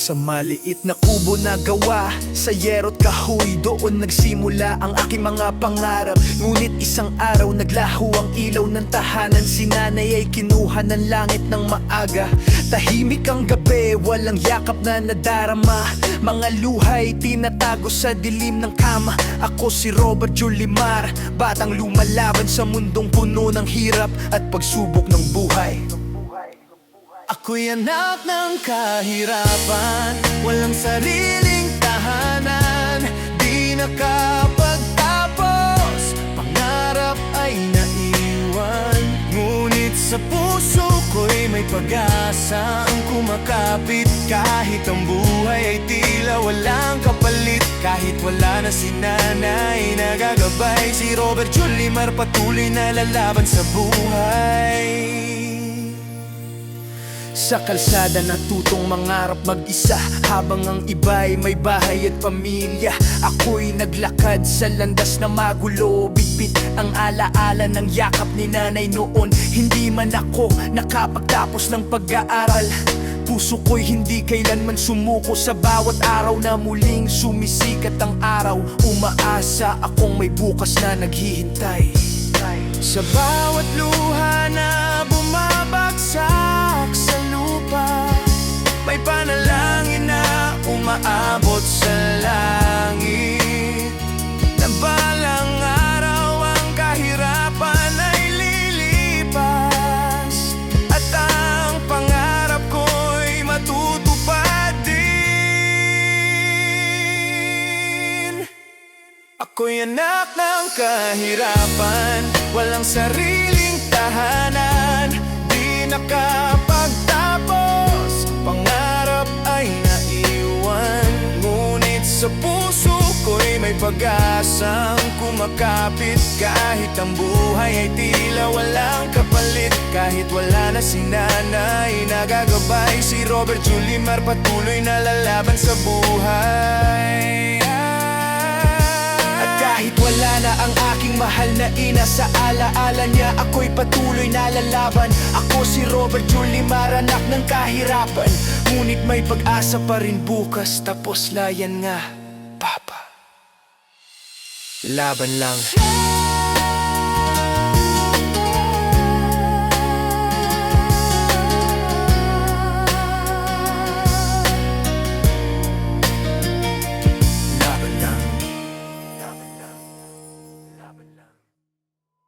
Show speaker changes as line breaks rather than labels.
Sa maliit na kubo na gawa sa yero't kahoy, doon nagsimula ang aking mga pangarap. Ngunit isang araw naglaho ang ilaw ng tahanan. Si nanay ay kinuha ng langit ng maaga. Tahimik ang gabi, walang yakap na nadarama. Mga luhay tinatago sa dilim ng kama. Ako si Robert Julimar, batang lumalaban sa mundong puno ng hirap at pagsubok ng buhay. Ako'y anak ng kahirapan, walang sariling tahanan, di nakapagtapos, pangarap ay naiwan. Ngunit sa puso ko'y may pag-asa ang kumakapit. Kahit ang buhay ay tila walang kapalit, kahit wala na si nanay nagagabay, si Robert Julimar patuloy na lalaban sa buhay. Sa kalsada natutong mangarap mag-isa, habang ang iba'y may bahay at pamilya. Ako'y naglakad sa landas na magulo, bitbit ang alaala ng yakap ni nanay noon. Hindi man ako nakapagtapos ng pag-aaral, puso ko'y hindi kailanman sumuko. Sa bawat araw na muling sumisikat ang araw, umaasa akong may bukas na naghihintay. Sa bawat luha na bumabagsak sa lupa, may panalangin na umaabot sa langit, na balang araw ang kahirapan ay lilipas, at ang pangarap ko'y matutupad din. Ako'y anak ng kahirapan, walang sariling tahanan, di nakapagtapos, pangarap ay naiwan. Ngunit sa puso ko'y may pag-asang kumakapit. Kahit ang buhay ay tila walang kapalit, kahit wala na si nanay nagagabay, si Robert Julimar patuloy na lalaban sa buhay. Kahit wala na ang aking mahal na ina, sa alaala niya ako'y patuloy na lalaban. Ako si Robert Julimar, anak ng kahirapan, ngunit may pag-asa pa rin bukas. Tapos layan nga, Papa, laban lang.